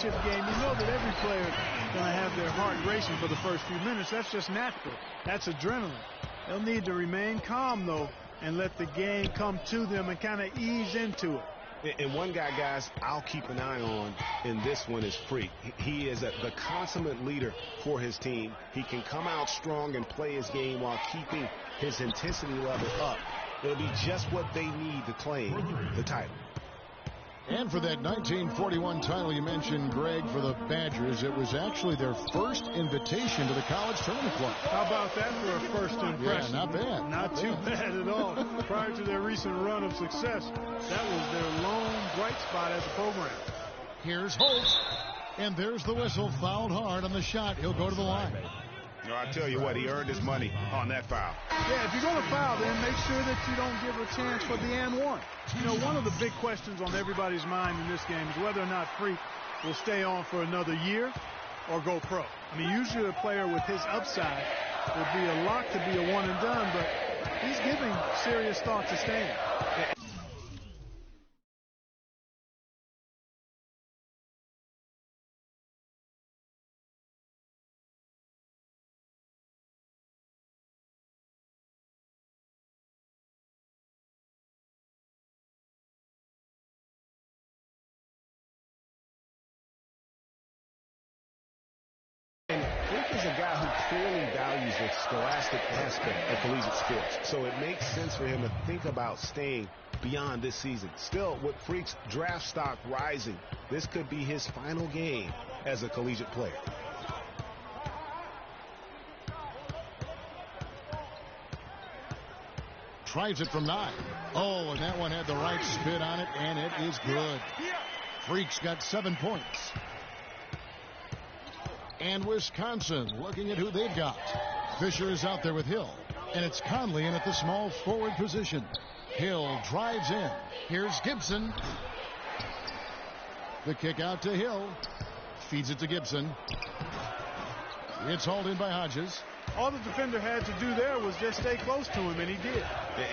championship game, you know that every player is going to have their heart racing for the first few minutes. That's just natural. That's adrenaline. They'll need to remain calm, though, and let the game come to them and kind of ease into it. And one guy, guys, I'll keep an eye on in this one is Freak. He is the consummate leader for his team. He can come out strong and play his game while keeping his intensity level up. It'll be just what they need to claim the title. And for that 1941 title you mentioned, Greg, for the Badgers, it was actually their first invitation to the College Tournament Club. How about that for a first impression? Yeah, not bad. Not too bad at all. Prior to their recent run of success, that was their lone bright spot as a program. Here's Holt, and there's the whistle. Fouled hard on the shot. He'll go to the line. No, I tell you what, he earned his money on that foul. Yeah, if you're going to foul, then make sure that you don't give a chance for the and one. You know, one of the big questions on everybody's mind in this game is whether or not Freak will stay on for another year or go pro. I mean, usually a player with his upside would be a lock to be a one and done, but he's giving serious thought to staying. Freak is a guy who clearly values the scholastic aspect of collegiate sports, so it makes sense for him to think about staying beyond this season. Still, with Freak's draft stock rising, this could be his final game as a collegiate player. Tries it from 9. Oh, and that one had the right spin on it, and it is good. Freak's got 7 points. And Wisconsin looking at who they've got. Fisher is out there with Hill, and it's Conley in at the small forward position. Hill drives in. Here's Gibson. The kick out to Hill. Feeds it to Gibson. It's hauled in by Hodges. All the defender had to do there was just stay close to him, and he did.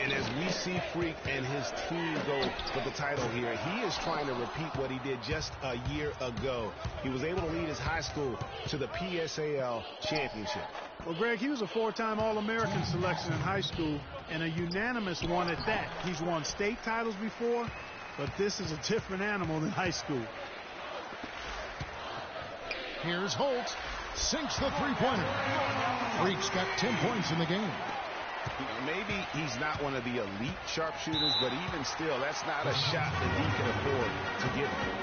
And as we see Freak and his team go for the title here, he is trying to repeat what he did just a year ago. He was able to lead his high school to the PSAL championship. Well, Greg, he was a 4-time All-American selection in high school, and a unanimous one at that. He's won state titles before, but this is a different animal than high school. Here's Holt. Sinks the three-pointer. Freak's got 10 points in the game. Maybe he's not one of the elite sharpshooters, but even still, that's not a shot that he can afford to give him.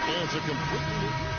And it's a completely...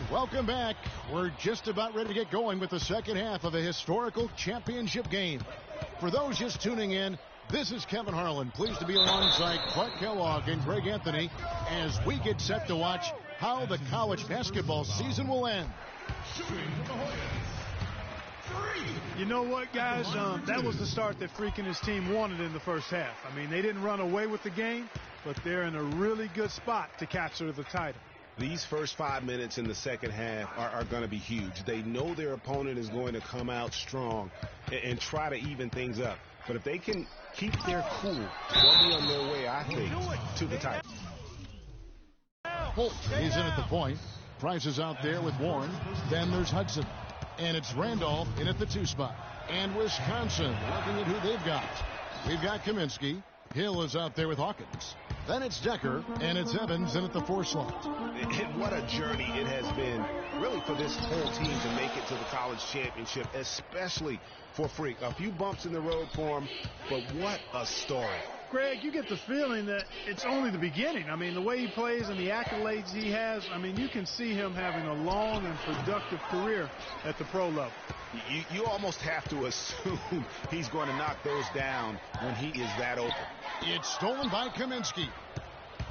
Welcome back. We're just about ready to get going with the second half of a historical championship game. For those just tuning in, this is Kevin Harlan, pleased to be alongside Clark Kellogg and Greg Anthony as we get set to watch how the college basketball season will end. You know what, guys? That was the start that Freak and his team wanted in the first half. I mean, they didn't run away with the game, but they're in a really good spot to capture the title. These first 5 minutes in the second half are going to be huge. They know their opponent is going to come out strong and try to even things up. But if they can keep their cool, they'll be on their way, I think, to the title. Holt is in at the point. Price is out there with Warren. Then there's Hudson. And it's Randolph in at the 2 spot. And Wisconsin looking at who they've got. We've got Kaminsky. Hill is out there with Hawkins. Then it's Decker, and it's Evans in at the 4 slot. And what a journey it has been, really, for this whole team to make it to the college championship, especially for Freak. A few bumps in the road for him, but what a story. Greg, you get the feeling that it's only the beginning. I mean, the way he plays and the accolades he has, I mean, you can see him having a long and productive career at the pro level. You almost have to assume he's going to knock those down when he is that open. It's stolen by Kaminsky.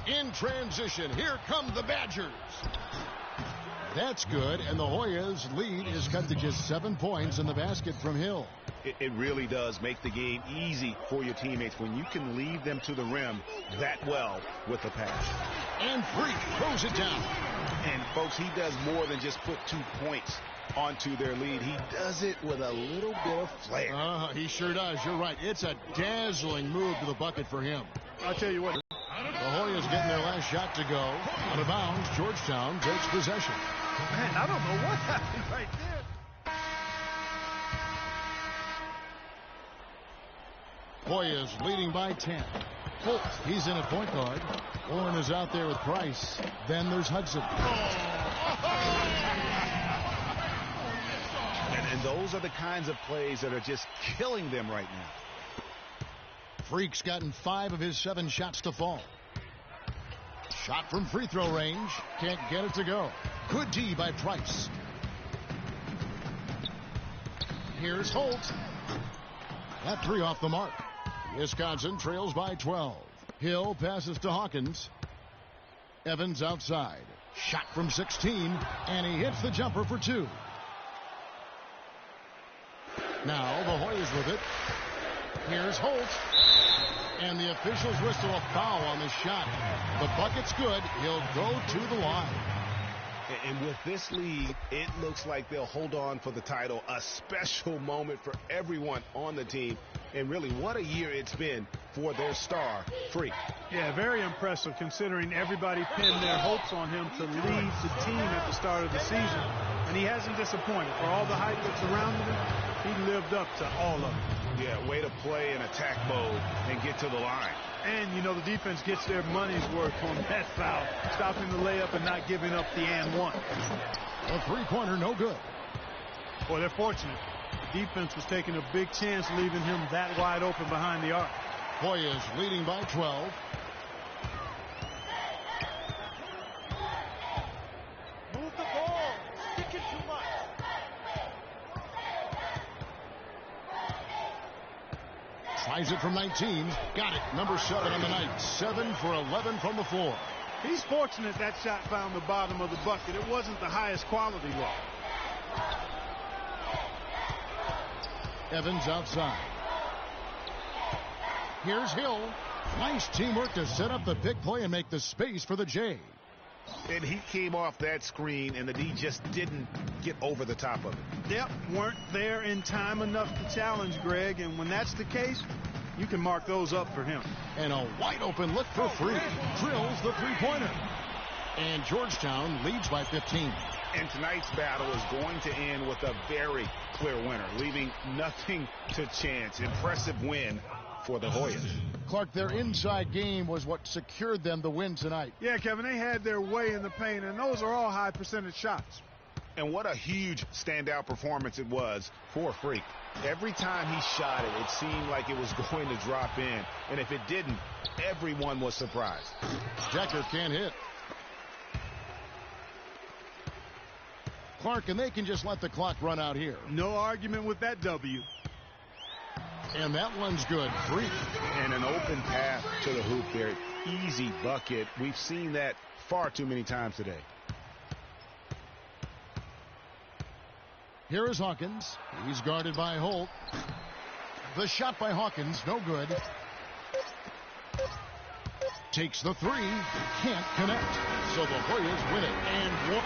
In transition, here come the Badgers. That's good, and the Hoyas' lead is cut to just 7 points in the basket from Hill. It really does make the game easy for your teammates when you can lead them to the rim that well with the pass. And Freak throws it down. And, folks, he does more than just put 2 points onto their lead. He does it with a little bit of flair. He sure does. You're right. It's a dazzling move to the bucket for him. I'll tell you what. The Hoyas getting their last shot to go. Out of bounds, Georgetown takes possession. Man, I don't know what happened right there. Hoyas leading by 10. Holt, he's in at point guard. Warren is out there with Price. Then there's Hudson. And those are the kinds of plays that are just killing them right now. Freak's gotten 5 of his 7 shots to fall. Shot from free throw range. Can't get it to go. Good D by Price. Here's Holt. That 3 off the mark. Wisconsin trails by 12. Hill passes to Hawkins. Evans outside. Shot from 16. And he hits the jumper for 2. Now the Hoyas with it. Here's Holt. And the officials whistle a foul on the shot. The bucket's good. He'll go to the line. And with this lead, it looks like they'll hold on for the title. A special moment for everyone on the team. And really, what a year it's been for their star, Freak. Yeah, very impressive considering everybody pinned their hopes on him to lead the team at the start of the season. And he hasn't disappointed. For all the hype that surrounded him, he lived up to all of it. Yeah, way to play in attack mode and get to the line. And, you know, the defense gets their money's worth on that foul, stopping the layup and not giving up the and one. A three-pointer, no good. Boy, they're fortunate. The defense was taking a big chance, leaving him that wide open behind the arc. Hoyas leading by 12. Move the ball. Sticking too much. Tries it from 19. Got it. Number 7 on the night. 7 for 11 from the floor. He's fortunate that shot found the bottom of the bucket. It wasn't the highest quality ball. Evans outside. Here's Hill. Nice teamwork to set up the big play and make the space for the J. And he came off that screen, and the D just didn't get over the top of it. Yep, weren't there in time enough to challenge Greg, and when that's the case, you can mark those up for him. And a wide open look for Freak. Drills the three-pointer. And Georgetown leads by 15. And tonight's battle is going to end with a very clear winner, leaving nothing to chance. Impressive win for the Hoyas. Clark, their inside game was what secured them the win tonight. Yeah, Kevin, they had their way in the paint, and those are all high percentage shots. And what a huge standout performance it was for Freak. Every time he shot it, it seemed like it was going to drop in. And if it didn't, everyone was surprised. Decker can't hit. Clark, and they can just let the clock run out here. No argument with that W. And that one's good. Freak. And an open path to the hoop there. Easy bucket. We've seen that far too many times today. Here is Hawkins. He's guarded by Holt. The shot by Hawkins, no good. Takes the 3. Can't connect. So the Hoyas win it. And what?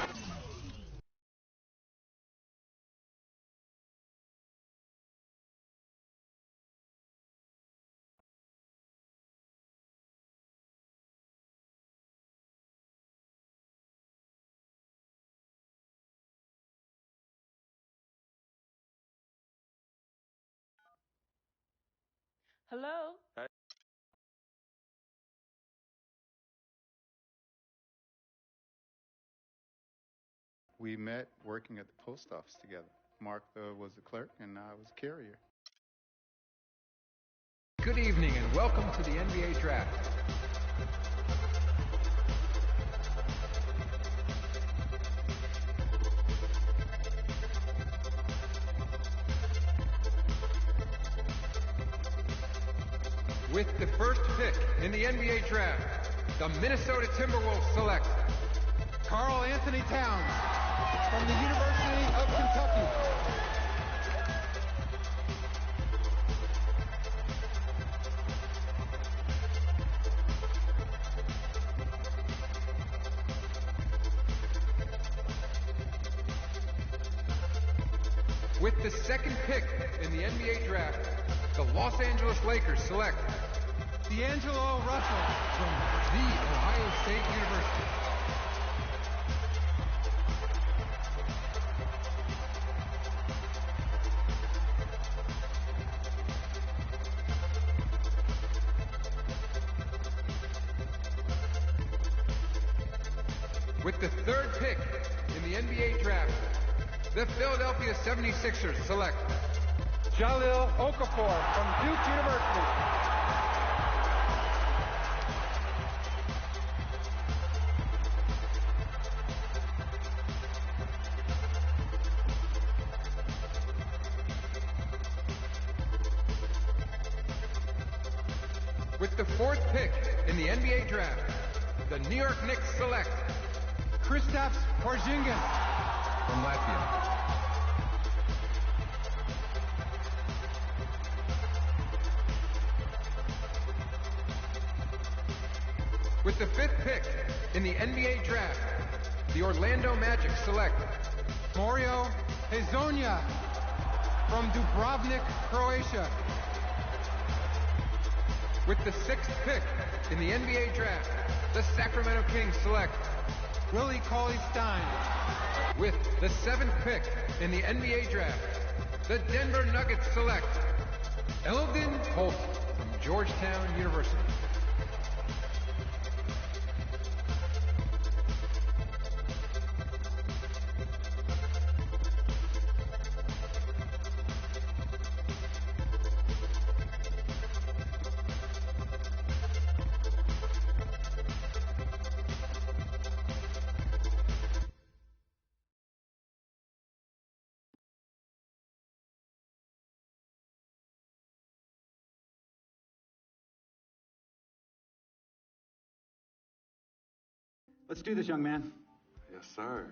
Hello? We met working at the post office together. Mark was the clerk and I was a carrier. Good evening and welcome to the NBA Draft. With the first pick in the NBA Draft, the Minnesota Timberwolves select Karl Anthony Towns from the University of Kentucky. With the second pick in the NBA draft, the Los Angeles Lakers select D'Angelo Russell from The Ohio State University. With the third pick in the NBA draft, the Philadelphia 76ers select Jahlil Okafor from Duke University. With the fourth pick in the NBA draft, the New York Knicks select Kristaps Porzingis from Latvia. With the fifth pick in the NBA draft, the Orlando Magic select Mario Hezonja from Dubrovnik, Croatia. With the sixth pick in the NBA draft, the Sacramento Kings select Willie Cauley-Stein. With the seventh pick in the NBA draft, the Denver Nuggets select Eldon Holt from Georgetown University. Let's do this, young man. Yes, sir.